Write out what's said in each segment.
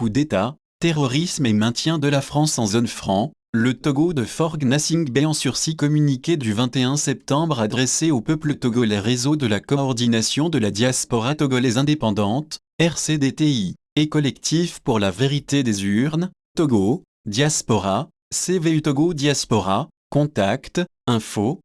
coup d'État, terrorisme et maintien de la France en zone franc, le Togo de Faure Gnassingbé en sursis communiqué du 21 septembre adressé au peuple togolais réseau de la coordination de la diaspora togolaise indépendante, RCDTI, et collectif pour la vérité des urnes, Togo, diaspora, CVU Togo diaspora, contact, info,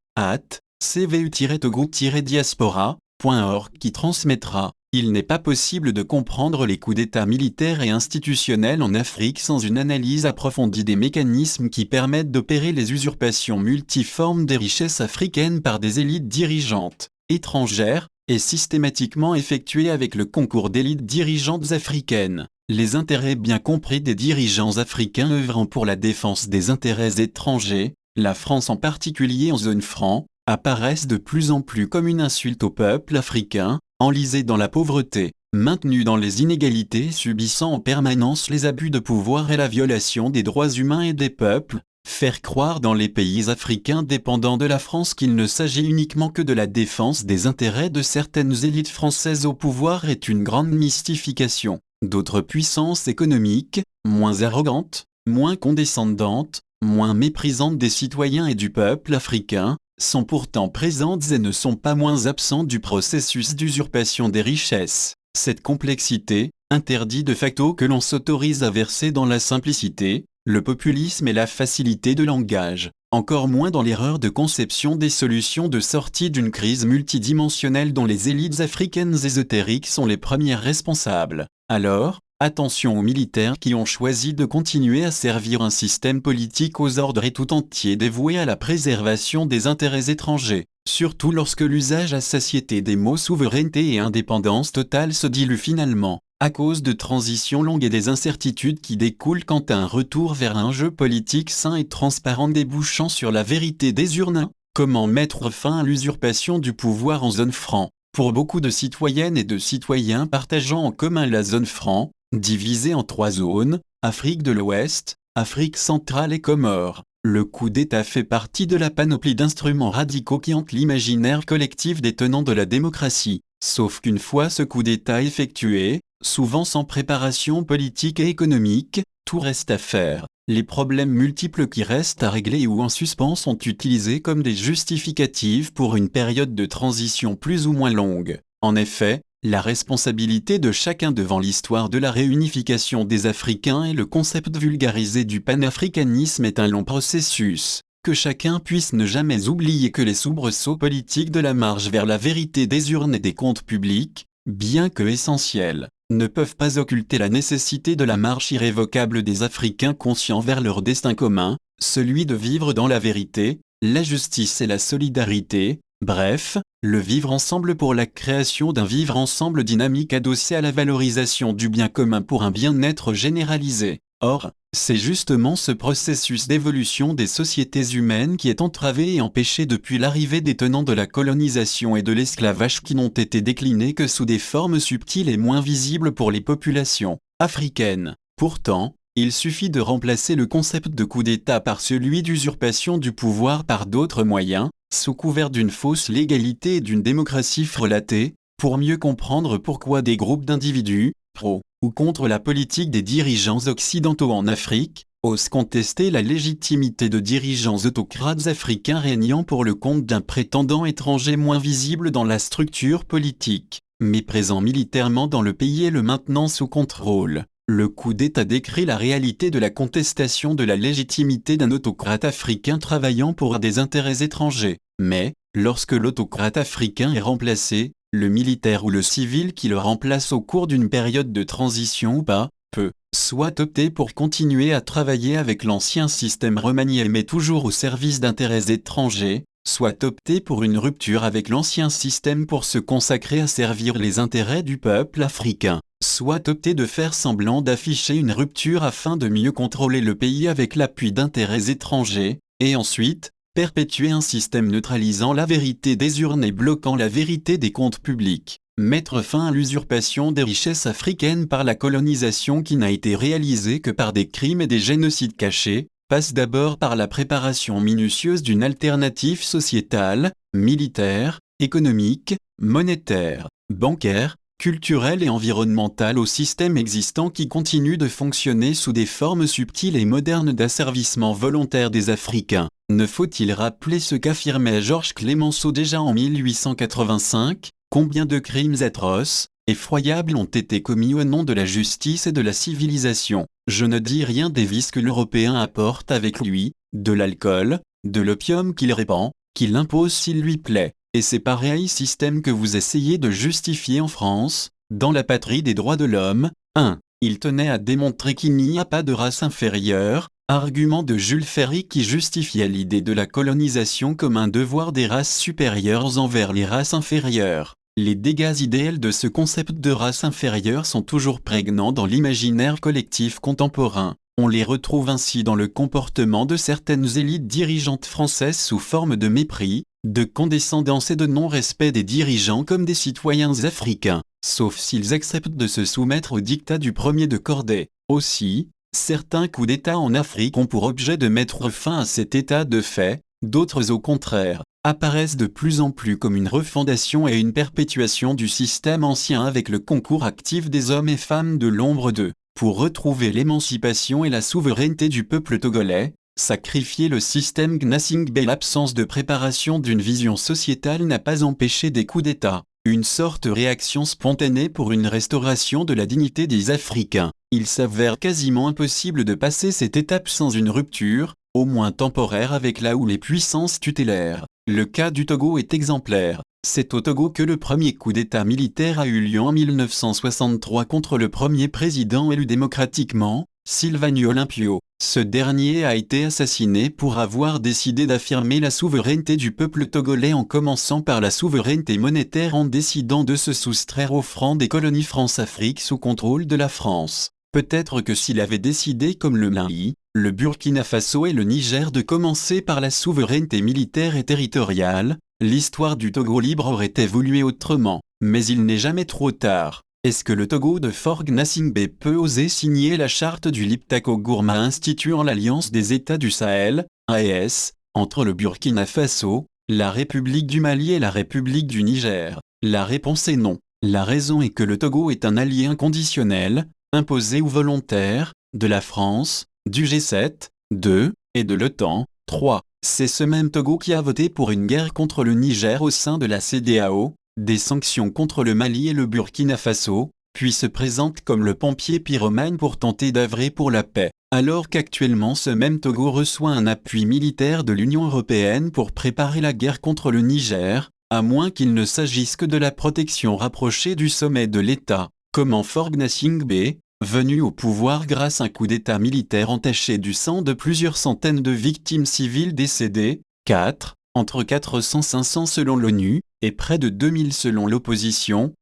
cvu-togo-diaspora.org qui transmettra. Il n'est pas possible de comprendre les coups d'État militaires et institutionnels en Afrique sans une analyse approfondie des mécanismes qui permettent d'opérer les usurpations multiformes des richesses africaines par des élites dirigeantes, étrangères, et systématiquement effectuées avec le concours d'élites dirigeantes africaines. Les intérêts bien compris des dirigeants africains œuvrant pour la défense des intérêts étrangers, la France en particulier en zone franc, apparaissent de plus en plus comme une insulte au peuple africain, enlisé dans la pauvreté, maintenu dans les inégalités, subissant en permanence les abus de pouvoir et la violation des droits humains et des peuples, faire croire dans les pays africains dépendants de la France qu'il ne s'agit uniquement que de la défense des intérêts de certaines élites françaises au pouvoir est une grande mystification. D'autres puissances économiques, moins arrogantes, moins condescendantes, moins méprisantes des citoyens et du peuple africain, sont pourtant présentes et ne sont pas moins absentes du processus d'usurpation des richesses. Cette complexité interdit de facto que l'on s'autorise à verser dans la simplicité, le populisme et la facilité de langage, encore moins dans l'erreur de conception des solutions de sortie d'une crise multidimensionnelle dont les élites africaines ésotériques sont les premières responsables. Alors, attention aux militaires qui ont choisi de continuer à servir un système politique aux ordres et tout entier dévoué à la préservation des intérêts étrangers, surtout lorsque l'usage à satiété des mots souveraineté et indépendance totale se dilue finalement, à cause de transitions longues et des incertitudes qui découlent quant à un retour vers un jeu politique sain et transparent débouchant sur la vérité des urnes. Comment mettre fin à l'usurpation du pouvoir en zone franc? Pour beaucoup de citoyennes et de citoyens partageant en commun la zone franc, divisée en 3 zones, Afrique de l'Ouest, Afrique centrale et Comores, le coup d'État fait partie de la panoplie d'instruments radicaux qui hantent l'imaginaire collectif des tenants de la démocratie. Sauf qu'une fois ce coup d'État effectué, souvent sans préparation politique et économique, tout reste à faire. Les problèmes multiples qui restent à régler ou en suspens sont utilisés comme des justificatifs pour une période de transition plus ou moins longue. En effet, la responsabilité de chacun devant l'histoire de la réunification des Africains et le concept vulgarisé du panafricanisme est un long processus. Que chacun puisse ne jamais oublier que les soubresauts politiques de la marche vers la vérité des urnes et des comptes publics, bien que essentiels, ne peuvent pas occulter la nécessité de la marche irrévocable des Africains conscients vers leur destin commun, celui de vivre dans la vérité, la justice et la solidarité, bref, le vivre ensemble pour la création d'un vivre ensemble dynamique adossé à la valorisation du bien commun pour un bien-être généralisé. Or, c'est justement ce processus d'évolution des sociétés humaines qui est entravé et empêché depuis l'arrivée des tenants de la colonisation et de l'esclavage qui n'ont été déclinés que sous des formes subtiles et moins visibles pour les populations africaines. Pourtant, il suffit de remplacer le concept de coup d'État par celui d'usurpation du pouvoir par d'autres moyens, sous couvert d'une fausse légalité et d'une démocratie frelatée, pour mieux comprendre pourquoi des groupes d'individus, pro ou contre la politique des dirigeants occidentaux en Afrique, osent contester la légitimité de dirigeants autocrates africains régnant pour le compte d'un prétendant étranger moins visible dans la structure politique, mais présent militairement dans le pays et le maintenant sous contrôle. Le coup d'État décrit la réalité de la contestation de la légitimité d'un autocrate africain travaillant pour des intérêts étrangers. Mais, lorsque l'autocrate africain est remplacé, le militaire ou le civil qui le remplace au cours d'une période de transition ou pas, peut, soit opter pour continuer à travailler avec l'ancien système remanié mais toujours au service d'intérêts étrangers, soit opter pour une rupture avec l'ancien système pour se consacrer à servir les intérêts du peuple africain, soit opter de faire semblant d'afficher une rupture afin de mieux contrôler le pays avec l'appui d'intérêts étrangers, et ensuite, perpétuer un système neutralisant la vérité des urnes et bloquant la vérité des comptes publics. Mettre fin à l'usurpation des richesses africaines par la colonisation qui n'a été réalisée que par des crimes et des génocides cachés, passe d'abord par la préparation minutieuse d'une alternative sociétale, militaire, économique, monétaire, bancaire, culturelle et environnementale au système existant qui continue de fonctionner sous des formes subtiles et modernes d'asservissement volontaire des Africains. Ne faut-il rappeler ce qu'affirmait Georges Clemenceau déjà en 1885 ? Combien de crimes atroces, effroyables ont été commis au nom de la justice et de la civilisation. Je ne dis rien des vices que l'Européen apporte avec lui, de l'alcool, de l'opium qu'il répand, qu'il impose s'il lui plaît. Et c'est pareil système que vous essayez de justifier en France, dans la patrie des droits de l'homme. 1. Il tenait à démontrer qu'il n'y a pas de race inférieure, argument de Jules Ferry qui justifiait l'idée de la colonisation comme un devoir des races supérieures envers les races inférieures. Les dégâts idéaux de ce concept de race inférieure sont toujours prégnants dans l'imaginaire collectif contemporain. On les retrouve ainsi dans le comportement de certaines élites dirigeantes françaises sous forme de mépris, de condescendance et de non-respect des dirigeants comme des citoyens africains, sauf s'ils acceptent de se soumettre au diktat du premier de cordée. Aussi, certains coups d'État en Afrique ont pour objet de mettre fin à cet état de fait, d'autres au contraire, apparaissent de plus en plus comme une refondation et une perpétuation du système ancien avec le concours actif des hommes et femmes de l'ombre d'eux. Pour retrouver l'émancipation et la souveraineté du peuple togolais, sacrifier le système Gnassingbé. L'absence de préparation d'une vision sociétale n'a pas empêché des coups d'État, une sorte de réaction spontanée pour une restauration de la dignité des Africains. Il s'avère quasiment impossible de passer cette étape sans une rupture, au moins temporaire avec là où les puissances tutélaires. Le cas du Togo est exemplaire. C'est au Togo que le premier coup d'État militaire a eu lieu en 1963 contre le premier président élu démocratiquement, Sylvanio Olympio. Ce dernier a été assassiné pour avoir décidé d'affirmer la souveraineté du peuple togolais en commençant par la souveraineté monétaire en décidant de se soustraire aux francs des colonies France-Afrique sous contrôle de la France. Peut-être que s'il avait décidé comme le Mali, le Burkina Faso et le Niger de commencer par la souveraineté militaire et territoriale, l'histoire du Togo libre aurait évolué autrement. Mais il n'est jamais trop tard. Est-ce que le Togo de Faure Gnassingbé peut oser signer la charte du Liptako-Gourma instituant l'Alliance des États du Sahel, AES, entre le Burkina Faso, la République du Mali et la République du Niger? La réponse est non. La raison est que le Togo est un allié inconditionnel, imposé ou volontaire, de la France, du G7, 2, et de l'OTAN, 3. C'est ce même Togo qui a voté pour une guerre contre le Niger au sein de la CEDEAO, des sanctions contre le Mali et le Burkina Faso, puis se présente comme le pompier pyromane pour tenter d'œuvrer pour la paix, alors qu'actuellement ce même Togo reçoit un appui militaire de l'Union européenne pour préparer la guerre contre le Niger, à moins qu'il ne s'agisse que de la protection rapprochée du sommet de l'État, comme en Faure Gnassingbé, venu au pouvoir grâce à un coup d'État militaire entaché du sang de plusieurs centaines de victimes civiles décédées, 4, entre 400 et 500 selon l'ONU, et près de 2000 selon l'opposition,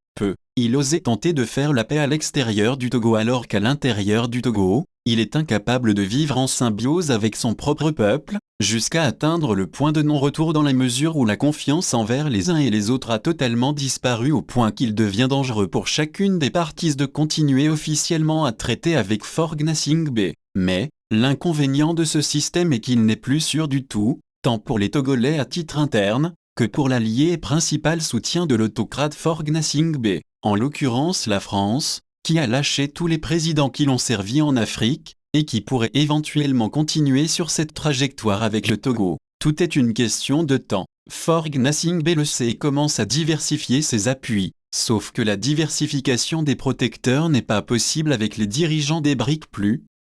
il osait tenter de faire la paix à l'extérieur du Togo alors qu'à l'intérieur du Togo, il est incapable de vivre en symbiose avec son propre peuple, jusqu'à atteindre le point de non-retour dans la mesure où la confiance envers les uns et les autres a totalement disparu au point qu'il devient dangereux pour chacune des parties de continuer officiellement à traiter avec Faure Gnassingbé. Mais, l'inconvénient de ce système est qu'il n'est plus sûr du tout, tant pour les Togolais à titre interne, que pour l'allié et principal soutien de l'autocrate Faure Gnassingbé, en l'occurrence la France, qui a lâché tous les présidents qui l'ont servi en Afrique, et qui pourrait éventuellement continuer sur cette trajectoire avec le Togo. Tout est une question de temps. Faure Gnassingbé le sait et commence à diversifier ses appuis, sauf que la diversification des protecteurs n'est pas possible avec les dirigeants des BRIC+,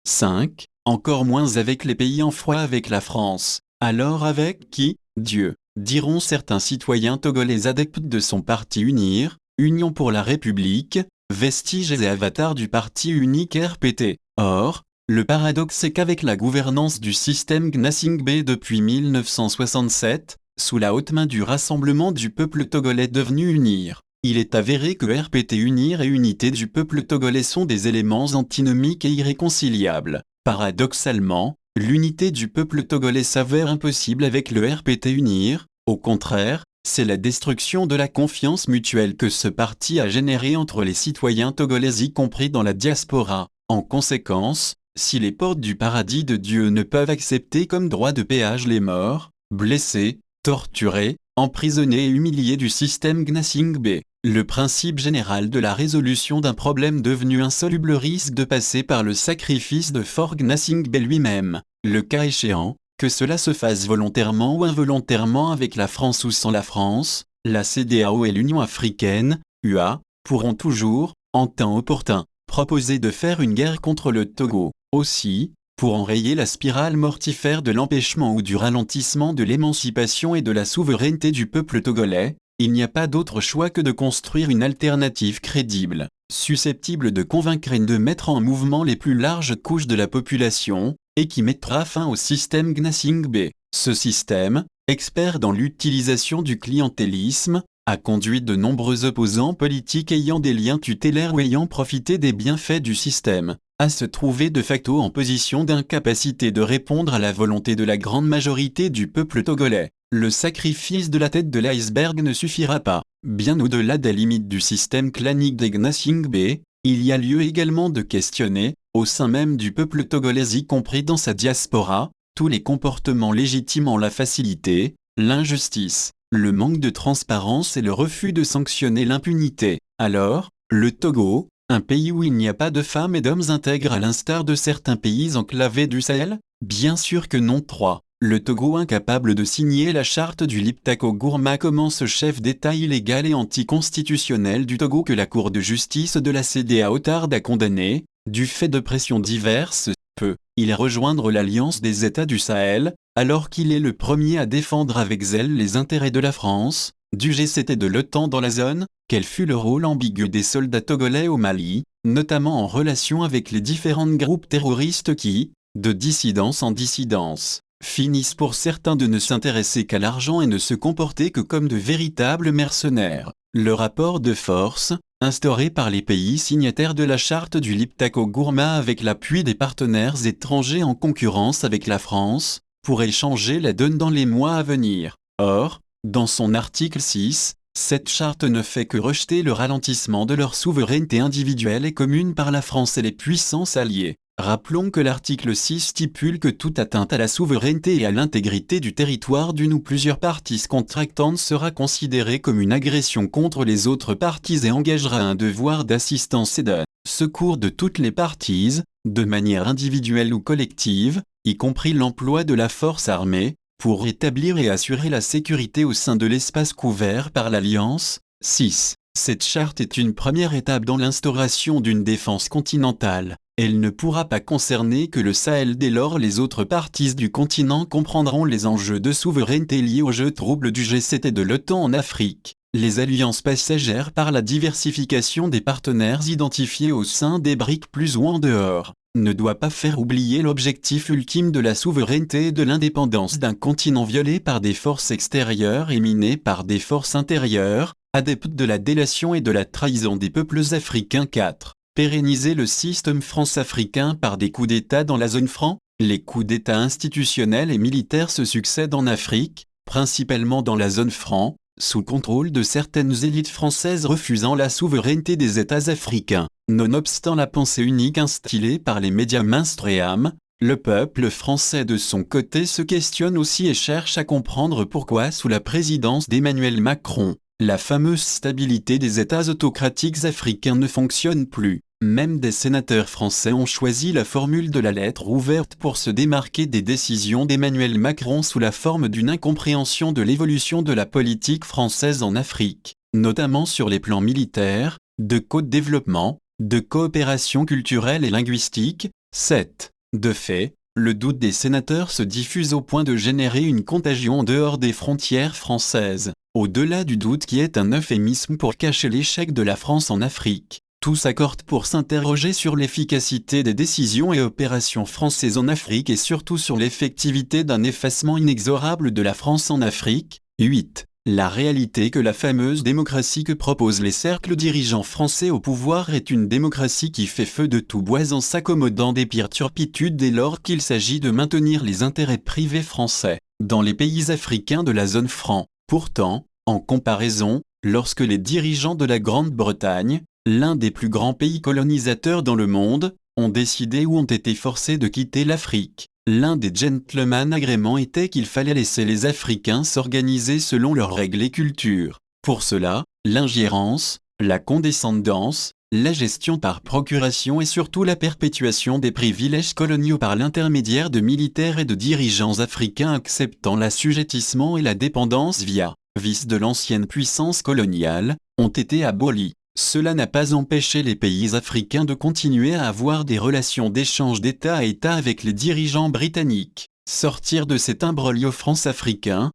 5, encore moins avec les pays en froid avec la France. Alors avec qui, Dieu, diront certains citoyens togolais adeptes de son parti UNIR, Union pour la République, vestige et avatar du parti unique RPT. Or, le paradoxe est qu'avec la gouvernance du système Gnassingbé depuis 1967, sous la haute main du Rassemblement du peuple togolais devenu UNIR, il est avéré que RPT UNIR et Unité du peuple togolais sont des éléments antinomiques et irréconciliables. Paradoxalement, l'unité du peuple togolais s'avère impossible avec le RPT UNIR. Au contraire, c'est la destruction de la confiance mutuelle que ce parti a générée entre les citoyens togolais y compris dans la diaspora. En conséquence, si les portes du paradis de Dieu ne peuvent accepter comme droit de péage les morts, blessés, torturés, emprisonnés et humiliés du système Gnassingbé, Le principe général de la résolution d'un problème devenu insoluble risque de passer par le sacrifice de Fort Gnassingbé lui-même, le cas échéant, que cela se fasse volontairement ou involontairement avec la France ou sans la France, la CEDEAO et l'Union africaine, UA, pourront toujours, en temps opportun, proposer de faire une guerre contre le Togo. Aussi, pour enrayer la spirale mortifère de l'empêchement ou du ralentissement de l'émancipation et de la souveraineté du peuple togolais, il n'y a pas d'autre choix que de construire une alternative crédible, susceptible de convaincre et de mettre en mouvement les plus larges couches de la population, et qui mettra fin au système Gnassingbé. Ce système, expert dans l'utilisation du clientélisme, a conduit de nombreux opposants politiques ayant des liens tutélaires ou ayant profité des bienfaits du système, à se trouver de facto en position d'incapacité de répondre à la volonté de la grande majorité du peuple togolais. Le sacrifice de la tête de l'iceberg ne suffira pas. Bien au-delà des limites du système clanique des Gnassingbé, il y a lieu également de questionner, au sein même du peuple togolais y compris dans sa diaspora, tous les comportements légitimant la facilité, l'injustice, le manque de transparence et le refus de sanctionner l'impunité. Alors, le Togo, un pays où il n'y a pas de femmes et d'hommes intègres à l'instar de certains pays enclavés du Sahel? Bien sûr que non. 3. Le Togo incapable de signer la charte du Liptako Gourma comment ce chef d'État illégal et anticonstitutionnel du Togo que la Cour de justice de la CEDEAO tarde à condamner, du fait de pressions diverses, peut-il rejoindre l'Alliance des États du Sahel, alors qu'il est le premier à défendre avec zèle les intérêts de la France, du G7 et de l'OTAN dans la zone? Quel fut le rôle ambigu des soldats togolais au Mali, notamment en relation avec les différents groupes terroristes qui, de dissidence en dissidence, finissent pour certains de ne s'intéresser qu'à l'argent et ne se comporter que comme de véritables mercenaires? Le rapport de force, instauré par les pays signataires de la charte du Liptako Gourma avec l'appui des partenaires étrangers en concurrence avec la France, pourrait changer la donne dans les mois à venir. Or, dans son article 6, cette charte ne fait que rejeter le ralentissement de leur souveraineté individuelle et commune par la France et les puissances alliées. Rappelons que l'article 6 stipule que toute atteinte à la souveraineté et à l'intégrité du territoire d'une ou plusieurs parties contractantes sera considérée comme une agression contre les autres parties et engagera un devoir d'assistance et de secours de toutes les parties, de manière individuelle ou collective, y compris l'emploi de la force armée, pour établir et assurer la sécurité au sein de l'espace couvert par l'Alliance. 6. Cette charte est une première étape dans l'instauration d'une défense continentale. Elle ne pourra pas concerner que le Sahel dès lors les autres parties du continent comprendront les enjeux de souveraineté liés aux jeux troubles du G7 et de l'OTAN en Afrique. Les alliances passagères par la diversification des partenaires identifiés au sein des BRICS plus ou en dehors, ne doit pas faire oublier l'objectif ultime de la souveraineté et de l'indépendance d'un continent violé par des forces extérieures et miné par des forces intérieures, adeptes de la délation et de la trahison des peuples africains. 4. Pérenniser le système france-africain par des coups d'État dans la zone franc. Les coups d'État institutionnels et militaires se succèdent en Afrique, principalement dans la zone franc, sous contrôle de certaines élites françaises refusant la souveraineté des États africains. Nonobstant la pensée unique instillée par les médias mainstream, le peuple français de son côté se questionne aussi et cherche à comprendre pourquoi sous la présidence d'Emmanuel Macron, la fameuse stabilité des États autocratiques africains ne fonctionne plus. Même des sénateurs français ont choisi la formule de la lettre ouverte pour se démarquer des décisions d'Emmanuel Macron sous la forme d'une incompréhension de l'évolution de la politique française en Afrique, notamment sur les plans militaires, de co-développement, de coopération culturelle et linguistique. 7. De fait, le doute des sénateurs se diffuse au point de générer une contagion en dehors des frontières françaises. Au-delà du doute qui est un euphémisme pour cacher l'échec de la France en Afrique, tous s'accordent pour s'interroger sur l'efficacité des décisions et opérations françaises en Afrique et surtout sur l'effectivité d'un effacement inexorable de la France en Afrique. 8. La réalité que la fameuse démocratie que proposent les cercles dirigeants français au pouvoir est une démocratie qui fait feu de tout bois en s'accommodant des pires turpitudes dès lors qu'il s'agit de maintenir les intérêts privés français dans les pays africains de la zone franc. Pourtant, en comparaison, lorsque les dirigeants de la Grande-Bretagne, l'un des plus grands pays colonisateurs dans le monde, ont décidé ou ont été forcés de quitter l'Afrique, l'un des gentlemen agréments était qu'il fallait laisser les Africains s'organiser selon leurs règles et cultures. Pour cela, l'ingérence, la condescendance, la gestion par procuration et surtout la perpétuation des privilèges coloniaux par l'intermédiaire de militaires et de dirigeants africains acceptant l'assujettissement et la dépendance via vice de l'ancienne puissance coloniale, ont été abolis. Cela n'a pas empêché les pays africains de continuer à avoir des relations d'échange d'État à État avec les dirigeants britanniques. Sortir de cet imbroglio france-africain,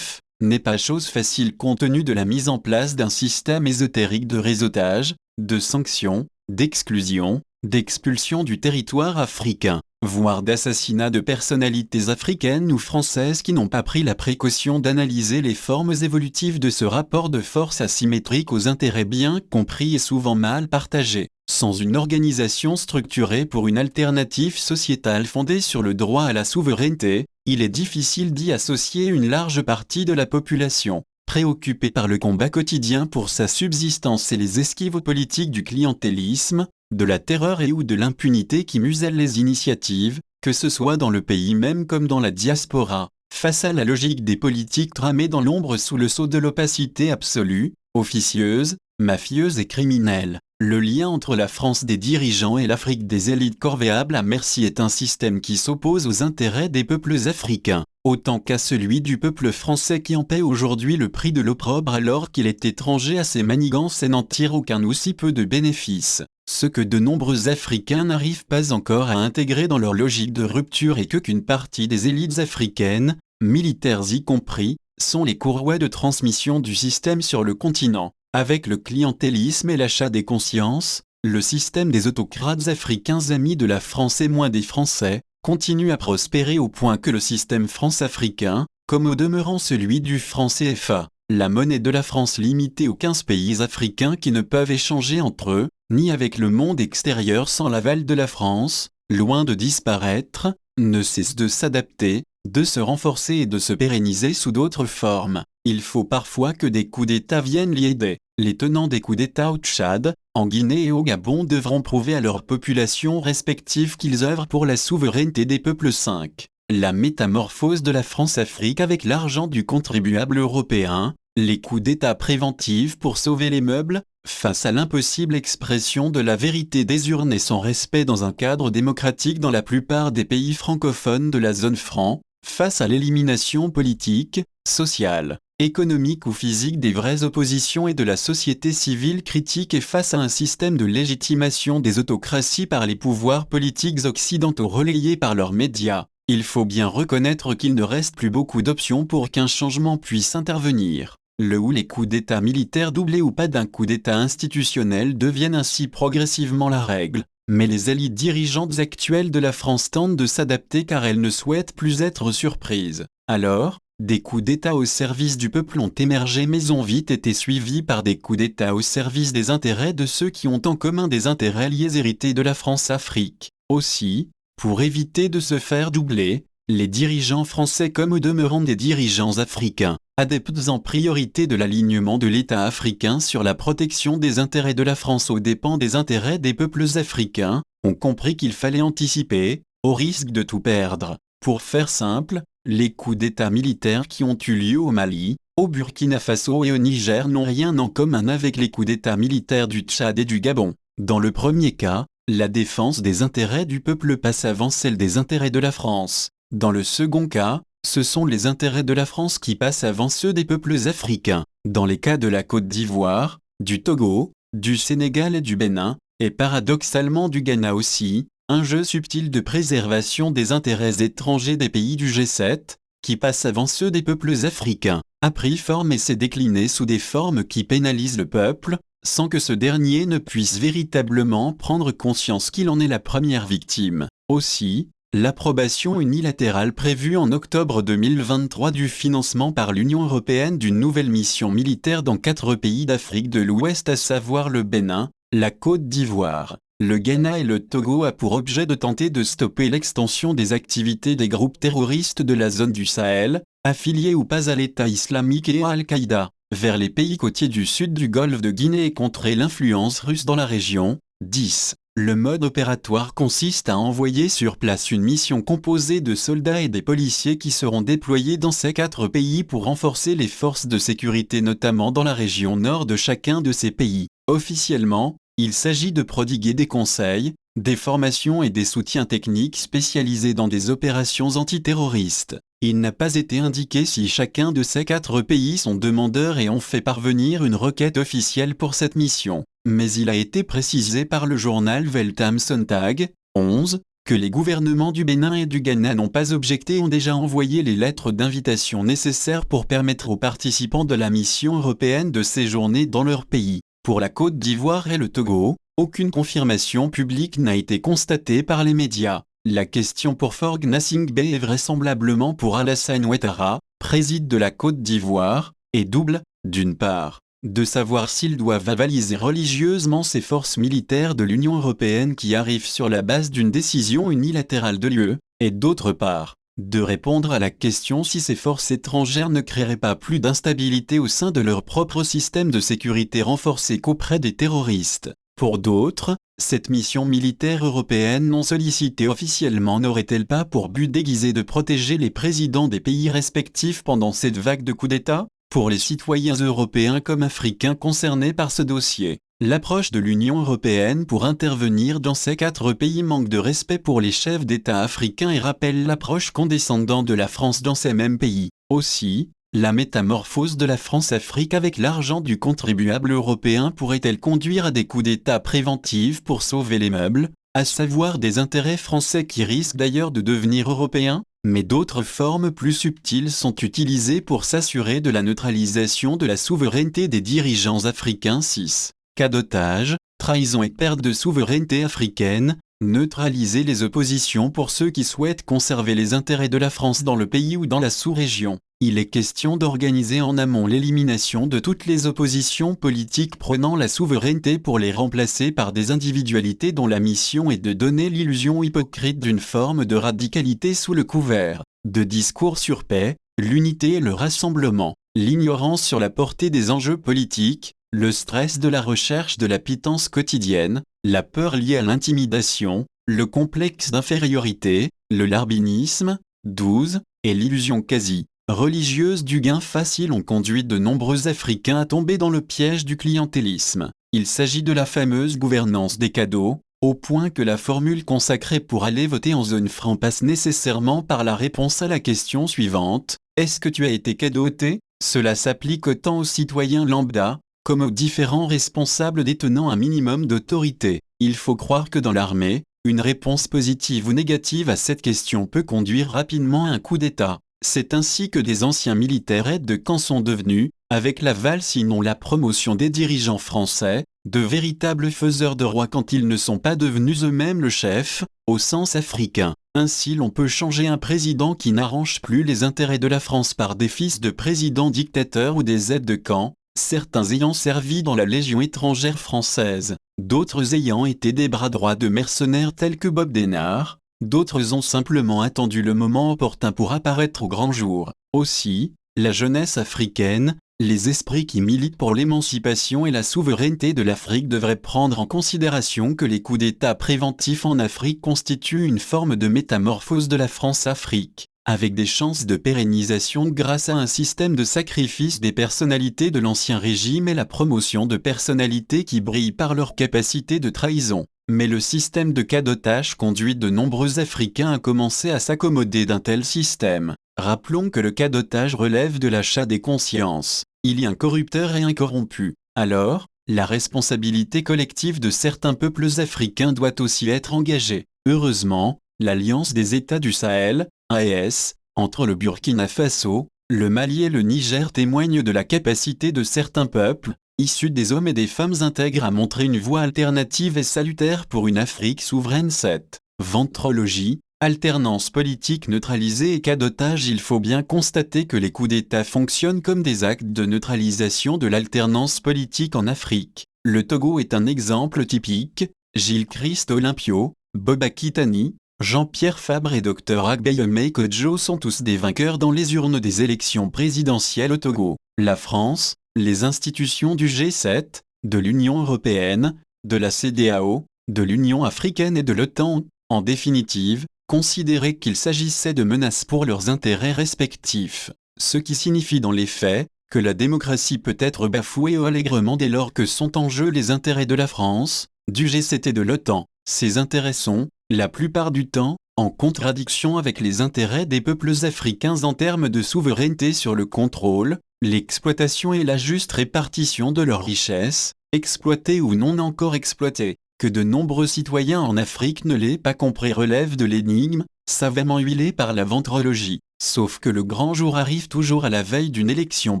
n'est pas chose facile compte tenu de la mise en place d'un système ésotérique de réseautage, de sanctions, d'exclusion, d'expulsion du territoire africain, voire d'assassinat de personnalités africaines ou françaises qui n'ont pas pris la précaution d'analyser les formes évolutives de ce rapport de force asymétrique aux intérêts bien compris et souvent mal partagés. Sans une organisation structurée pour une alternative sociétale fondée sur le droit à la souveraineté, il est difficile d'y associer une large partie de la population, préoccupée par le combat quotidien pour sa subsistance et les esquives politiques du clientélisme, de la terreur et ou de l'impunité qui musellent les initiatives, que ce soit dans le pays même comme dans la diaspora, face à la logique des politiques tramées dans l'ombre sous le sceau de l'opacité absolue, officieuse, mafieuse et criminelle. Le lien entre la France des dirigeants et l'Afrique des élites corvéables à merci est un système qui s'oppose aux intérêts des peuples africains, autant qu'à celui du peuple français qui en paie aujourd'hui le prix de l'opprobre alors qu'il est étranger à ses manigances et n'en tire aucun ou si peu de bénéfices. Ce que de nombreux Africains n'arrivent pas encore à intégrer dans leur logique de rupture est qu'une partie des élites africaines, militaires y compris, sont les courroies de transmission du système sur le continent. Avec le clientélisme et l'achat des consciences, le système des autocrates africains amis de la France et moins des Français, continue à prospérer au point que le système France-africain, comme au demeurant celui du franc CFA, la monnaie de la France limitée aux 15 pays africains qui ne peuvent échanger entre eux, ni avec le monde extérieur sans l'aval de la France, loin de disparaître, ne cesse de s'adapter, de se renforcer et de se pérenniser sous d'autres formes. Il faut parfois que des coups d'État viennent l'y aider. Les tenants des coups d'État au Tchad, en Guinée et au Gabon devront prouver à leurs populations respectives qu'ils œuvrent pour la souveraineté des peuples. 5. La métamorphose de la France-Afrique avec l'argent du contribuable européen, les coups d'État préventifs pour sauver les meubles, face à l'impossible expression de la vérité des urnes et son respect dans un cadre démocratique dans la plupart des pays francophones de la zone franc, face à l'élimination politique, sociale, économique ou physique des vraies oppositions et de la société civile critique et face à un système de légitimation des autocraties par les pouvoirs politiques occidentaux relayés par leurs médias, il faut bien reconnaître qu'il ne reste plus beaucoup d'options pour qu'un changement puisse intervenir. Le ou les coups d'État militaires doublés ou pas d'un coup d'État institutionnel deviennent ainsi progressivement la règle. Mais les élites dirigeantes actuelles de la France tentent de s'adapter car elles ne souhaitent plus être surprises. Alors, des coups d'État au service du peuple ont émergé mais ont vite été suivis par des coups d'État au service des intérêts de ceux qui ont en commun des intérêts liés hérités de la France-Afrique. Aussi, pour éviter de se faire doubler, les dirigeants français comme au demeurant des dirigeants africains, adeptes en priorité de l'alignement de l'État africain sur la protection des intérêts de la France aux dépens des intérêts des peuples africains, ont compris qu'il fallait anticiper, au risque de tout perdre. Pour faire simple, les coups d'État militaires qui ont eu lieu au Mali, au Burkina Faso et au Niger n'ont rien en commun avec les coups d'État militaires du Tchad et du Gabon. Dans le premier cas, la défense des intérêts du peuple passe avant celle des intérêts de la France. Dans le second cas, ce sont les intérêts de la France qui passent avant ceux des peuples africains. Dans les cas de la Côte d'Ivoire, du Togo, du Sénégal et du Bénin, et paradoxalement du Ghana aussi, un jeu subtil de préservation des intérêts étrangers des pays du G7, qui passe avant ceux des peuples africains, a pris forme et s'est décliné sous des formes qui pénalisent le peuple, sans que ce dernier ne puisse véritablement prendre conscience qu'il en est la première victime. Aussi, l'approbation unilatérale prévue en octobre 2023 du financement par l'Union européenne d'une nouvelle mission militaire dans 4 pays d'Afrique de l'Ouest à savoir le Bénin, la Côte d'Ivoire, le Ghana et le Togo a pour objet de tenter de stopper l'extension des activités des groupes terroristes de la zone du Sahel, affiliés ou pas à l'État islamique et à Al-Qaïda, vers les pays côtiers du sud du golfe de Guinée et contrer l'influence russe dans la région. 10. Le mode opératoire consiste à envoyer sur place une mission composée de soldats et des policiers qui seront déployés dans ces 4 pays pour renforcer les forces de sécurité notamment dans la région nord de chacun de ces pays. Officiellement, il s'agit de prodiguer des conseils, des formations et des soutiens techniques spécialisés dans des opérations antiterroristes. Il n'a pas été indiqué si chacun de ces 4 pays sont demandeurs et ont fait parvenir une requête officielle pour cette mission. Mais il a été précisé par le journal Welt am Sonntag, 11, que les gouvernements du Bénin et du Ghana n'ont pas objecté et ont déjà envoyé les lettres d'invitation nécessaires pour permettre aux participants de la mission européenne de séjourner dans leur pays. Pour la Côte d'Ivoire et le Togo, aucune confirmation publique n'a été constatée par les médias. La question pour Faure Gnassingbé et vraisemblablement pour Alassane Ouattara, président de la Côte d'Ivoire, est double, d'une part, de savoir s'ils doivent avaliser religieusement ces forces militaires de l'Union européenne qui arrivent sur la base d'une décision unilatérale de l'UE, et d'autre part, de répondre à la question si ces forces étrangères ne créeraient pas plus d'instabilité au sein de leur propre système de sécurité renforcé qu'auprès des terroristes. Pour d'autres, cette mission militaire européenne non sollicitée officiellement n'aurait-elle pas pour but déguisé de protéger les présidents des pays respectifs pendant cette vague de coups d'État? Pour les citoyens européens comme africains concernés par ce dossier, l'approche de l'Union européenne pour intervenir dans ces 4 pays manque de respect pour les chefs d'État africains et rappelle l'approche condescendante de la France dans ces mêmes pays. Aussi, la métamorphose de la France-Afrique avec l'argent du contribuable européen pourrait-elle conduire à des coups d'État préventifs pour sauver les meubles, à savoir des intérêts français qui risquent d'ailleurs de devenir européens? Mais d'autres formes plus subtiles sont utilisées pour s'assurer de la neutralisation de la souveraineté des dirigeants africains. 6. Cas d'otage, trahison et perte de souveraineté africaine, neutraliser les oppositions pour ceux qui souhaitent conserver les intérêts de la France dans le pays ou dans la sous-région. Il est question d'organiser en amont l'élimination de toutes les oppositions politiques prenant la souveraineté pour les remplacer par des individualités dont la mission est de donner l'illusion hypocrite d'une forme de radicalité sous le couvert de discours sur paix, l'unité et le rassemblement, l'ignorance sur la portée des enjeux politiques, le stress de la recherche de la pitance quotidienne, la peur liée à l'intimidation, le complexe d'infériorité, le larbinisme, 12, et l'illusion quasi religieuse du gain facile ont conduit de nombreux Africains à tomber dans le piège du clientélisme. Il s'agit de la fameuse gouvernance des cadeaux, au point que la formule consacrée pour aller voter en zone franc passe nécessairement par la réponse à la question suivante: est-ce que tu as été cadeauté? Cela s'applique autant aux citoyens lambda, comme aux différents responsables détenant un minimum d'autorité. Il faut croire que dans l'armée, une réponse positive ou négative à cette question peut conduire rapidement à un coup d'État. C'est ainsi que des anciens militaires aides de camp sont devenus, avec l'aval sinon la promotion des dirigeants français, de véritables faiseurs de roi quand ils ne sont pas devenus eux-mêmes le chef, au sens africain. Ainsi l'on peut changer un président qui n'arrange plus les intérêts de la France par des fils de présidents dictateurs ou des aides de camp, certains ayant servi dans la Légion étrangère française, d'autres ayant été des bras droits de mercenaires tels que Bob Denard. D'autres ont simplement attendu le moment opportun pour apparaître au grand jour. Aussi, la jeunesse africaine, les esprits qui militent pour l'émancipation et la souveraineté de l'Afrique devraient prendre en considération que les coups d'État préventifs en Afrique constituent une forme de métamorphose de la France-Afrique, avec des chances de pérennisation grâce à un système de sacrifice des personnalités de l'ancien régime et la promotion de personnalités qui brillent par leur capacité de trahison. Mais le système de cadotage conduit de nombreux Africains à commencer à s'accommoder d'un tel système. Rappelons que le cadotage relève de l'achat des consciences. Il y a un corrupteur et un corrompu. Alors, la responsabilité collective de certains peuples africains doit aussi être engagée. Heureusement, l'Alliance des États du Sahel, AES, entre le Burkina Faso, le Mali et le Niger témoigne de la capacité de certains peuples, issus des hommes et des femmes intègres à montrer une voie alternative et salutaire pour une Afrique souveraine. 7. Ventrologie, alternance politique neutralisée et cadotage. Il faut bien constater que les coups d'État fonctionnent comme des actes de neutralisation de l'alternance politique en Afrique. Le Togo est un exemple typique. Gilles Christ Olympio, Bob Akitani, Jean-Pierre Fabre et Dr Agbayeme Kodjo sont tous des vainqueurs dans les urnes des élections présidentielles au Togo. La France, les institutions du G7, de l'Union européenne, de la CEDEAO, de l'Union africaine et de l'OTAN, en définitive, considéraient qu'il s'agissait de menaces pour leurs intérêts respectifs, ce qui signifie dans les faits que la démocratie peut être bafouée allègrement dès lors que sont en jeu les intérêts de la France, du G7 et de l'OTAN. Ces intérêts sont, la plupart du temps, en contradiction avec les intérêts des peuples africains en termes de souveraineté sur le contrôle, l'exploitation et la juste répartition de leurs richesses, exploitées ou non encore exploitées. Que de nombreux citoyens en Afrique ne l'aient pas compris relève de l'énigme, savamment huilée par la ventrologie. Sauf que le grand jour arrive toujours à la veille d'une élection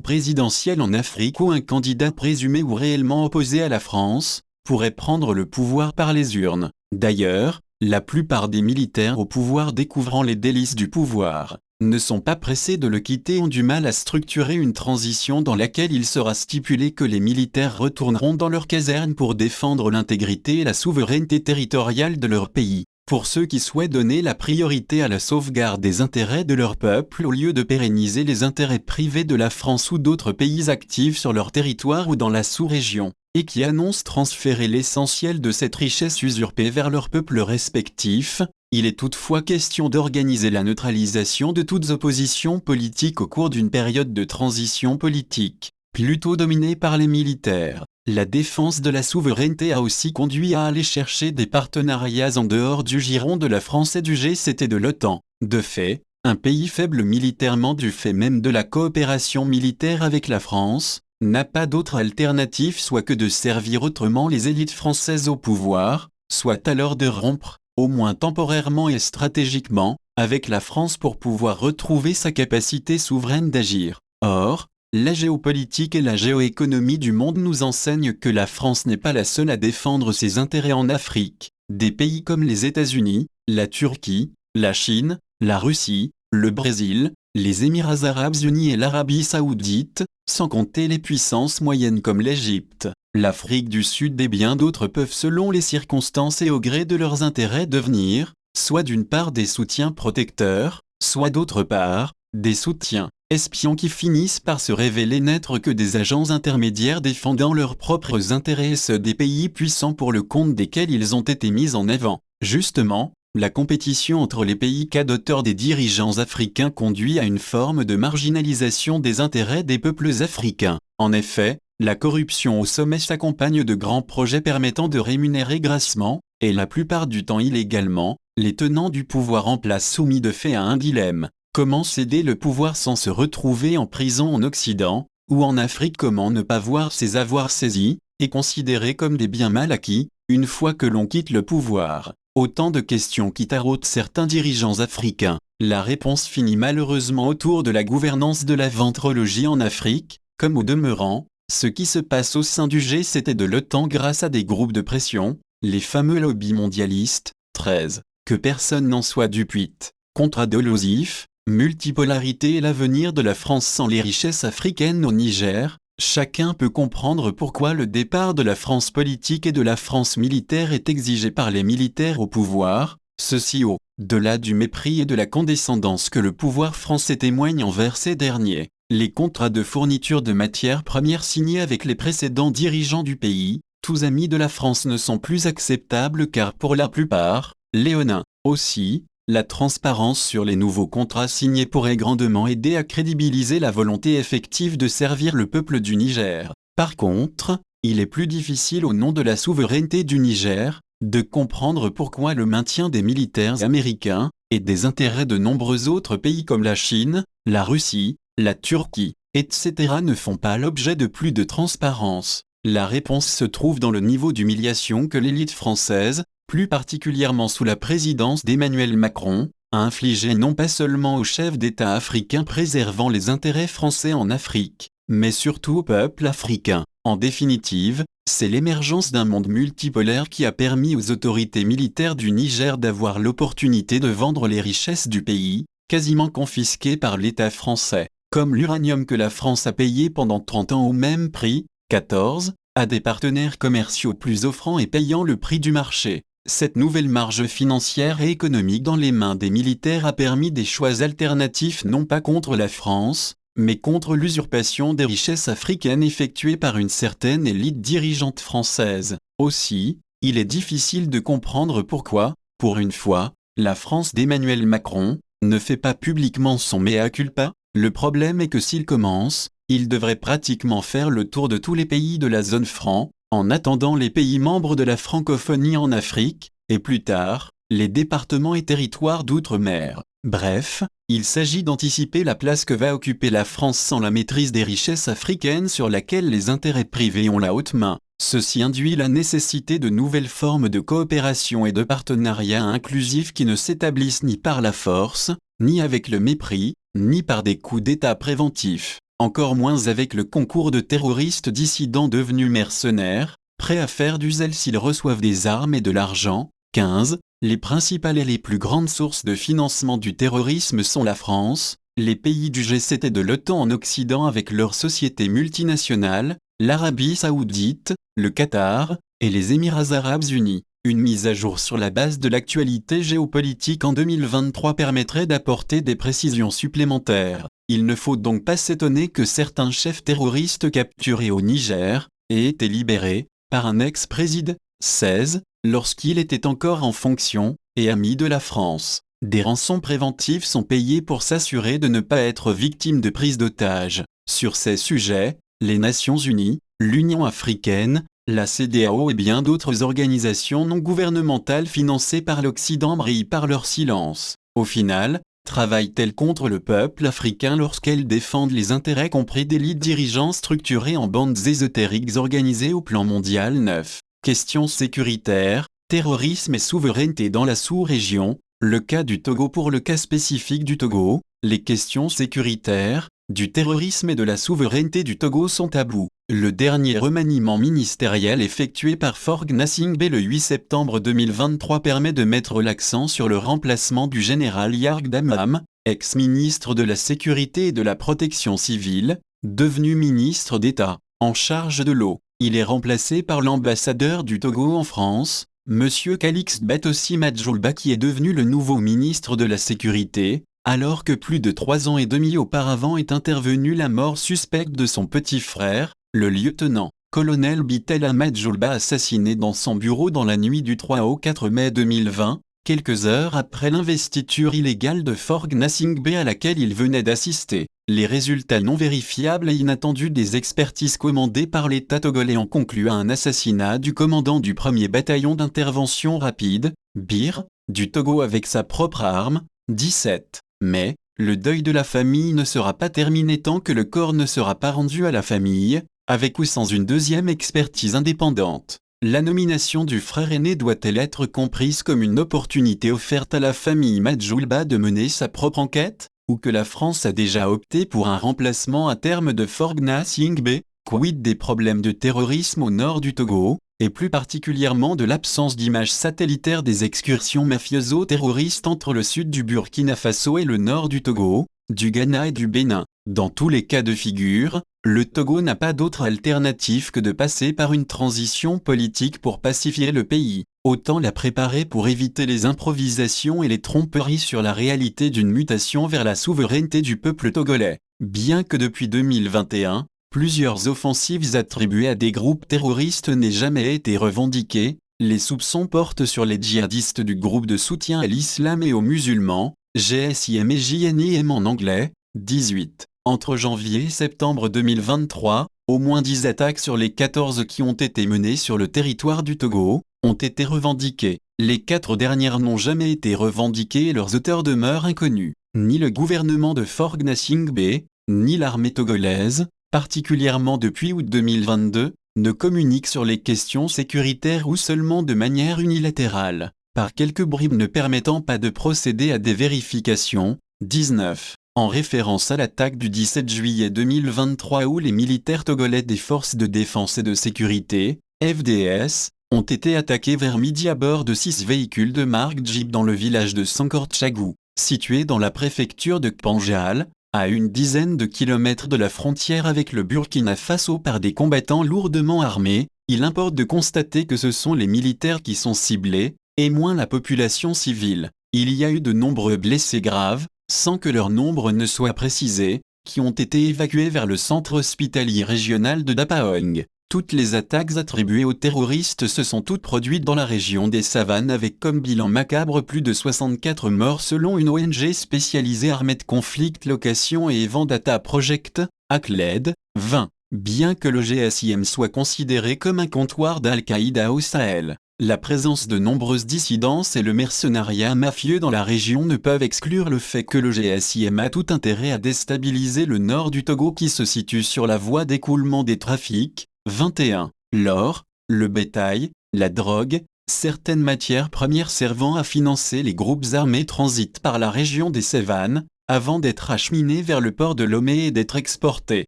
présidentielle en Afrique où un candidat présumé ou réellement opposé à la France pourrait prendre le pouvoir par les urnes. D'ailleurs, la plupart des militaires au pouvoir découvrant les délices du pouvoir ne sont pas pressés de le quitter et ont du mal à structurer une transition dans laquelle il sera stipulé que les militaires retourneront dans leurs casernes pour défendre l'intégrité et la souveraineté territoriale de leur pays. Pour ceux qui souhaitent donner la priorité à la sauvegarde des intérêts de leur peuple au lieu de pérenniser les intérêts privés de la France ou d'autres pays actifs sur leur territoire ou dans la sous-région, et qui annoncent transférer l'essentiel de cette richesse usurpée vers leurs peuples respectifs, il est toutefois question d'organiser la neutralisation de toutes oppositions politiques au cours d'une période de transition politique, plutôt dominée par les militaires. La défense de la souveraineté a aussi conduit à aller chercher des partenariats en dehors du giron de la France et du G7 et de l'OTAN. De fait, un pays faible militairement du fait même de la coopération militaire avec la France, n'a pas d'autre alternative soit que de servir autrement les élites françaises au pouvoir, soit alors de rompre, au moins temporairement et stratégiquement, avec la France pour pouvoir retrouver sa capacité souveraine d'agir. Or, la géopolitique et la géoéconomie du monde nous enseignent que la France n'est pas la seule à défendre ses intérêts en Afrique. Des pays comme les États-Unis, la Turquie, la Chine, la Russie, le Brésil, les Émirats arabes unis et l'Arabie saoudite, sans compter les puissances moyennes comme l'Égypte, l'Afrique du Sud et bien d'autres peuvent selon les circonstances et au gré de leurs intérêts devenir, soit d'une part des soutiens protecteurs, soit d'autre part, des soutiens espions qui finissent par se révéler n'être que des agents intermédiaires défendant leurs propres intérêts et ceux des pays puissants pour le compte desquels ils ont été mis en avant. Justement, la compétition entre les pays cadoteurs des dirigeants africains conduit à une forme de marginalisation des intérêts des peuples africains. En effet, la corruption au sommet s'accompagne de grands projets permettant de rémunérer grassement, et la plupart du temps illégalement, les tenants du pouvoir en place soumis de fait à un dilemme. Comment céder le pouvoir sans se retrouver en prison en Occident, ou en Afrique? Comment ne pas voir ses avoirs saisis, et considérés comme des biens mal acquis, une fois que l'on quitte le pouvoir? Autant de questions qui taraudent certains dirigeants africains. La réponse finit malheureusement autour de la gouvernance de la ventrologie en Afrique, comme au demeurant, ce qui se passe au sein du G7 et de l'OTAN grâce à des groupes de pression, les fameux lobbies mondialistes. 13. Que personne n'en soit dupe. Contrat dolosif, multipolarité et l'avenir de la France sans les richesses africaines au Niger. Chacun peut comprendre pourquoi le départ de la France politique et de la France militaire est exigé par les militaires au pouvoir, ceci au-delà du mépris et de la condescendance que le pouvoir français témoigne envers ces derniers. Les contrats de fourniture de matières premières signés avec les précédents dirigeants du pays, tous amis de la France, ne sont plus acceptables car pour la plupart, léonins. Aussi, la transparence sur les nouveaux contrats signés pourrait grandement aider à crédibiliser la volonté effective de servir le peuple du Niger. Par contre, il est plus difficile au nom de la souveraineté du Niger, de comprendre pourquoi le maintien des militaires américains, et des intérêts de nombreux autres pays comme la Chine, la Russie, la Turquie, etc. ne font pas l'objet de plus de transparence. La réponse se trouve dans le niveau d'humiliation que l'élite française, plus particulièrement sous la présidence d'Emmanuel Macron, a infligé non pas seulement aux chefs d'État africains préservant les intérêts français en Afrique, mais surtout au peuple africain. En définitive, c'est l'émergence d'un monde multipolaire qui a permis aux autorités militaires du Niger d'avoir l'opportunité de vendre les richesses du pays, quasiment confisquées par l'État français, comme l'uranium que la France a payé pendant 30 ans au même prix, 14, à des partenaires commerciaux plus offrant et payant le prix du marché. Cette nouvelle marge financière et économique dans les mains des militaires a permis des choix alternatifs non pas contre la France, mais contre l'usurpation des richesses africaines effectuée par une certaine élite dirigeante française. Aussi, il est difficile de comprendre pourquoi, pour une fois, la France d'Emmanuel Macron ne fait pas publiquement son mea culpa. Le problème est que s'il commence, il devrait pratiquement faire le tour de tous les pays de la zone franc, en attendant les pays membres de la francophonie en Afrique, et plus tard, les départements et territoires d'outre-mer. Bref, il s'agit d'anticiper la place que va occuper la France sans la maîtrise des richesses africaines sur laquelle les intérêts privés ont la haute main. Ceci induit la nécessité de nouvelles formes de coopération et de partenariats inclusifs qui ne s'établissent ni par la force, ni avec le mépris, ni par des coups d'État préventifs, encore moins avec le concours de terroristes dissidents devenus mercenaires, prêts à faire du zèle s'ils reçoivent des armes et de l'argent. 15. Les principales et les plus grandes sources de financement du terrorisme sont la France, les pays du G7 et de l'OTAN en Occident avec leurs sociétés multinationales, l'Arabie Saoudite, le Qatar, et les Émirats Arabes Unis. Une mise à jour sur la base de l'actualité géopolitique en 2023 permettrait d'apporter des précisions supplémentaires. Il ne faut donc pas s'étonner que certains chefs terroristes capturés au Niger aient été libérés par un ex-président, 16, lorsqu'il était encore en fonction et ami de la France. Des rançons préventives sont payées pour s'assurer de ne pas être victime de prise d'otages. Sur ces sujets, les Nations Unies, l'Union africaine, la CEDEAO et bien d'autres organisations non gouvernementales financées par l'Occident brillent par leur silence. Au final, travaillent-elles contre le peuple africain lorsqu'elles défendent les intérêts compris d'élites dirigeants structurées en bandes ésotériques organisées au plan mondial 9. Questions sécuritaires, terrorisme et souveraineté dans la sous-région, le cas du Togo pour le cas spécifique du Togo, les questions sécuritaires, du terrorisme et de la souveraineté du Togo sont tabous. Le dernier remaniement ministériel effectué par Faure Gnassingbé le 8 septembre 2023 permet de mettre l'accent sur le remplacement du général Yarg Damam, ex-ministre de la Sécurité et de la Protection civile, devenu ministre d'État, en charge de l'eau. Il est remplacé par l'ambassadeur du Togo en France, M. Calixte Batossi Madjolba qui est devenu le nouveau ministre de la Sécurité, alors que plus de 3 ans et demi auparavant est intervenue la mort suspecte de son petit frère, le lieutenant-colonel Bitela Madjolba assassiné dans son bureau dans la nuit du 3 au 4 mai 2020, quelques heures après l'investiture illégale de Faure Gnassingbé à laquelle il venait d'assister. Les résultats non vérifiables et inattendus des expertises commandées par l'État togolais ont conclu à un assassinat du commandant du 1er bataillon d'intervention rapide, BIR, du Togo avec sa propre arme, 17. Mais, le deuil de la famille ne sera pas terminé tant que le corps ne sera pas rendu à la famille, avec ou sans une deuxième expertise indépendante. La nomination du frère aîné doit-elle être comprise comme une opportunité offerte à la famille Madjolba de mener sa propre enquête, ou que la France a déjà opté pour un remplacement à terme de Faure Gnassingbé? Quid des problèmes de terrorisme au nord du Togo, et plus particulièrement de l'absence d'images satellitaires des excursions mafioso-terroristes entre le sud du Burkina Faso et le nord du Togo, du Ghana et du Bénin? Dans tous les cas de figure, le Togo n'a pas d'autre alternative que de passer par une transition politique pour pacifier le pays. Autant la préparer pour éviter les improvisations et les tromperies sur la réalité d'une mutation vers la souveraineté du peuple togolais. Bien que depuis 2021, plusieurs offensives attribuées à des groupes terroristes n'aient jamais été revendiquées, les soupçons portent sur les djihadistes du groupe de soutien à l'islam et aux musulmans, GSIM et JNIM en anglais, 18. Entre janvier et septembre 2023, au moins 10 attaques sur les 14 qui ont été menées sur le territoire du Togo ont été revendiquées. Les 4 dernières n'ont jamais été revendiquées et leurs auteurs demeurent inconnus. Ni le gouvernement de Faure Gnassingbé, ni l'armée togolaise, particulièrement depuis août 2022, ne communiquent sur les questions sécuritaires ou seulement de manière unilatérale, par quelques bribes ne permettant pas de procéder à des vérifications. 19. En référence à l'attaque du 17 juillet 2023 où les militaires togolais des forces de défense et de sécurité, FDS, ont été attaqués vers midi à bord de 6 véhicules de marque Jeep dans le village de Sankortchagou, situé dans la préfecture de Kpanjal, à une dizaine de kilomètres de la frontière avec le Burkina Faso par des combattants lourdement armés. Il importe de constater que ce sont les militaires qui sont ciblés, et moins la population civile. Il y a eu de nombreux blessés graves, sans que leur nombre ne soit précisé, qui ont été évacués vers le centre hospitalier régional de Dapaong. Toutes les attaques attribuées aux terroristes se sont toutes produites dans la région des savanes avec comme bilan macabre plus de 64 morts selon une ONG spécialisée Armed Conflict Location et Event Data Project, ACLED, 20. Bien que le GSIM soit considéré comme un comptoir d'Al-Qaïda au Sahel, la présence de nombreuses dissidences et le mercenariat mafieux dans la région ne peuvent exclure le fait que le GSIM a tout intérêt à déstabiliser le nord du Togo qui se situe sur la voie d'écoulement des trafics. 21. L'or, le bétail, la drogue, certaines matières premières servant à financer les groupes armés transitent par la région des Savanes, avant d'être acheminés vers le port de Lomé et d'être exportés,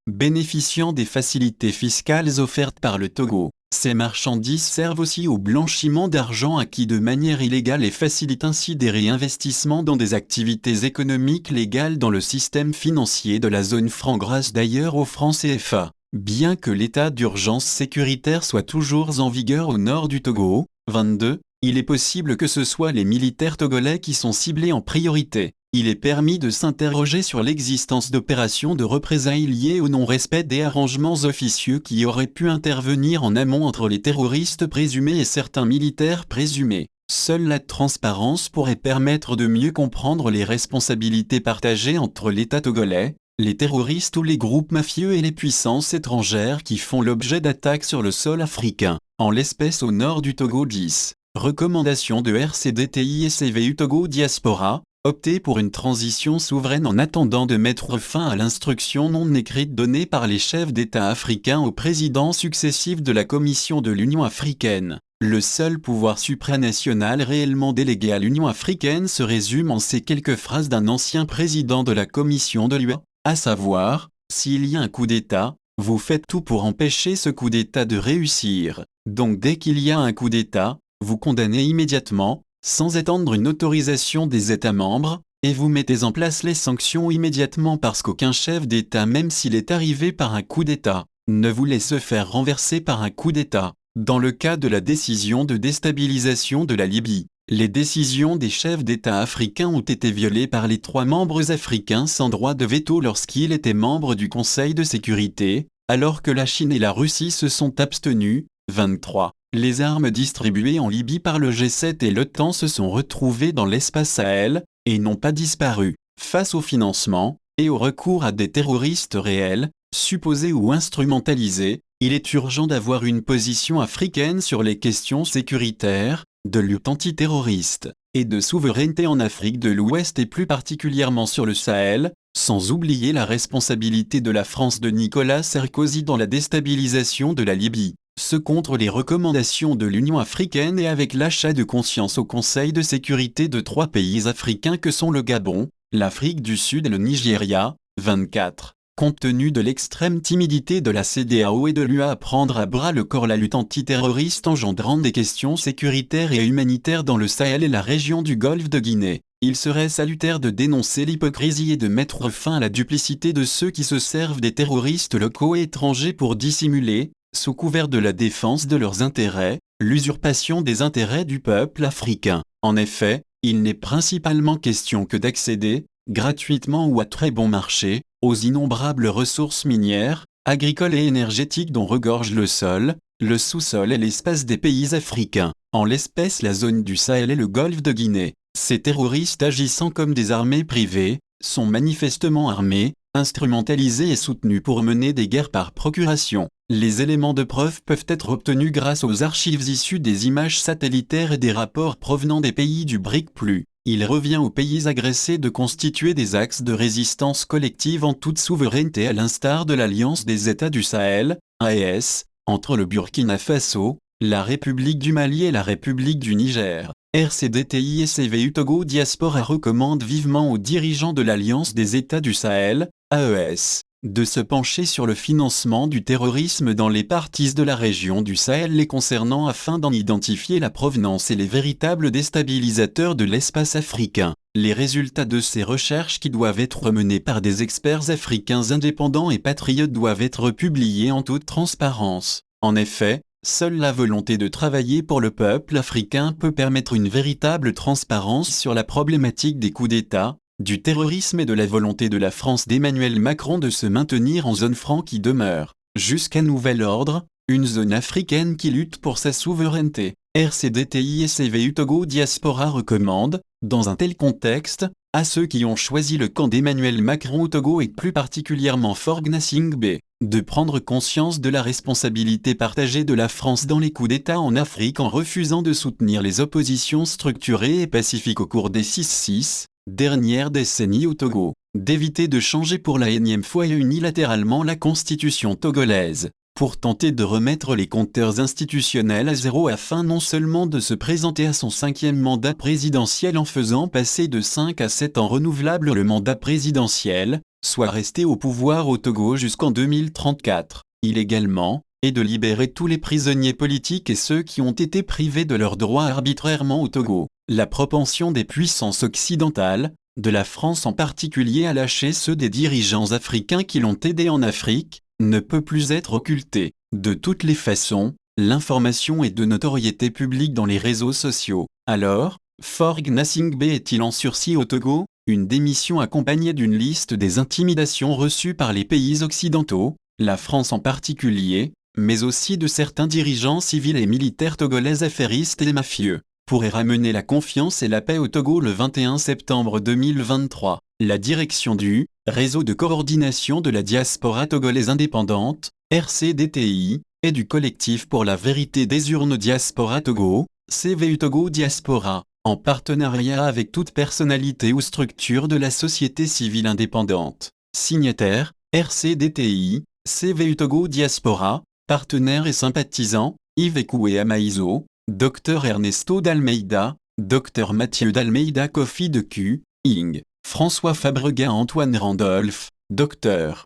bénéficiant des facilités fiscales offertes par le Togo. Ces marchandises servent aussi au blanchiment d'argent acquis de manière illégale et facilitent ainsi des réinvestissements dans des activités économiques légales dans le système financier de la zone franc grâce d'ailleurs au franc CFA. Bien que l'état d'urgence sécuritaire soit toujours en vigueur au nord du Togo, 22, il est possible que ce soit les militaires togolais qui sont ciblés en priorité. Il est permis de s'interroger sur l'existence d'opérations de représailles liées au non-respect des arrangements officieux qui auraient pu intervenir en amont entre les terroristes présumés et certains militaires présumés. Seule la transparence pourrait permettre de mieux comprendre les responsabilités partagées entre l'État togolais, les terroristes ou les groupes mafieux et les puissances étrangères qui font l'objet d'attaques sur le sol africain, en l'espèce au nord du Togo. 10. Recommandation de RCDTI et CVU Togo Diaspora, opter pour une transition souveraine en attendant de mettre fin à l'instruction non écrite donnée par les chefs d'État africains aux présidents successifs de la Commission de l'Union africaine. Le seul pouvoir supranational réellement délégué à l'Union africaine se résume en ces quelques phrases d'un ancien président de la Commission de l'UA, à savoir, s'il y a un coup d'État, vous faites tout pour empêcher ce coup d'État de réussir. Donc dès qu'il y a un coup d'État, vous condamnez immédiatement, sans attendre une autorisation des États membres, et vous mettez en place les sanctions immédiatement parce qu'aucun chef d'État, même s'il est arrivé par un coup d'État, ne vous laisse faire renverser par un coup d'État. Dans le cas de la décision de déstabilisation de la Libye, les décisions des chefs d'État africains ont été violées par les 3 membres africains sans droit de veto lorsqu'ils étaient membres du Conseil de sécurité, alors que la Chine et la Russie se sont abstenus. 23. Les armes distribuées en Libye par le G7 et l'OTAN se sont retrouvées dans l'espace Sahel, et n'ont pas disparu. Face au financement, et au recours à des terroristes réels, supposés ou instrumentalisés, il est urgent d'avoir une position africaine sur les questions sécuritaires, de lutte antiterroriste, et de souveraineté en Afrique de l'Ouest et plus particulièrement sur le Sahel, sans oublier la responsabilité de la France de Nicolas Sarkozy dans la déstabilisation de la Libye. Ce contre les recommandations de l'Union africaine et avec l'achat de conscience au Conseil de sécurité de 3 pays africains que sont le Gabon, l'Afrique du Sud et le Nigeria. 24. Compte tenu de l'extrême timidité de la CEDEAO et de l'UA à prendre à bras le corps la lutte antiterroriste engendrant des questions sécuritaires et humanitaires dans le Sahel et la région du Golfe de Guinée, il serait salutaire de dénoncer l'hypocrisie et de mettre fin à la duplicité de ceux qui se servent des terroristes locaux et étrangers pour dissimuler, sous couvert de la défense de leurs intérêts, l'usurpation des intérêts du peuple africain. En effet, il n'est principalement question que d'accéder, gratuitement ou à très bon marché, aux innombrables ressources minières, agricoles et énergétiques dont regorge le sol, le sous-sol et l'espace des pays africains, en l'espèce la zone du Sahel et le golfe de Guinée. Ces terroristes agissant comme des armées privées, sont manifestement armés, instrumentalisés et soutenus pour mener des guerres par procuration. Les éléments de preuve peuvent être obtenus grâce aux archives issues des images satellitaires et des rapports provenant des pays du BRIC+. Il revient aux pays agressés de constituer des axes de résistance collective en toute souveraineté à l'instar de l'Alliance des États du Sahel, AES, entre le Burkina Faso, la République du Mali et la République du Niger. RCDTI et CVU Togo Diaspora recommandent vivement aux dirigeants de l'Alliance des États du Sahel, AES, de se pencher sur le financement du terrorisme dans les parties de la région du Sahel les concernant afin d'en identifier la provenance et les véritables déstabilisateurs de l'espace africain. Les résultats de ces recherches qui doivent être menées par des experts africains indépendants et patriotes doivent être publiés en toute transparence. En effet, seule la volonté de travailler pour le peuple africain peut permettre une véritable transparence sur la problématique des coups d'État, du terrorisme et de la volonté de la France d'Emmanuel Macron de se maintenir en zone franc qui demeure, jusqu'à nouvel ordre, une zone africaine qui lutte pour sa souveraineté. RCDTI et CVU Togo Diaspora recommande, dans un tel contexte, à ceux qui ont choisi le camp d'Emmanuel Macron au Togo et plus particulièrement Faure Gnassingbé, de prendre conscience de la responsabilité partagée de la France dans les coups d'État en Afrique en refusant de soutenir les oppositions structurées et pacifiques au cours des 6 dernières décennies au Togo, d'éviter de changer pour la énième fois et unilatéralement la constitution togolaise, pour tenter de remettre les compteurs institutionnels à zéro afin non seulement de se présenter à son 5e mandat présidentiel en faisant passer de 5 à 7 ans renouvelables le mandat présidentiel, soit rester au pouvoir au Togo jusqu'en 2034, illégalement, et de libérer tous les prisonniers politiques et ceux qui ont été privés de leurs droits arbitrairement au Togo. La propension des puissances occidentales, de la France en particulier à lâcher ceux des dirigeants africains qui l'ont aidé en Afrique, ne peut plus être occultée. De toutes les façons, l'information est de notoriété publique dans les réseaux sociaux. Alors, Faure Gnassingbé est-il en sursis au Togo? Une démission accompagnée d'une liste des intimidations reçues par les pays occidentaux, la France en particulier, mais aussi de certains dirigeants civils et militaires togolais affairistes et mafieux, pourrait ramener la confiance et la paix au Togo le 21 septembre 2023. La direction du Réseau de coordination de la diaspora togolaise indépendante, RCDTI, et du collectif pour la vérité des urnes Diaspora Togo, CVU Togo Diaspora, en partenariat avec toute personnalité ou structure de la société civile indépendante. Signataires, RCDTI, CVU Togo Diaspora, partenaires et sympathisants, Yves Ekoué Amaïzo, Dr Ernesto d'Almeida, Dr Mathieu d'Almeida Kofi de Q, Ing. François Fabregas Antoine Randolph, Dr.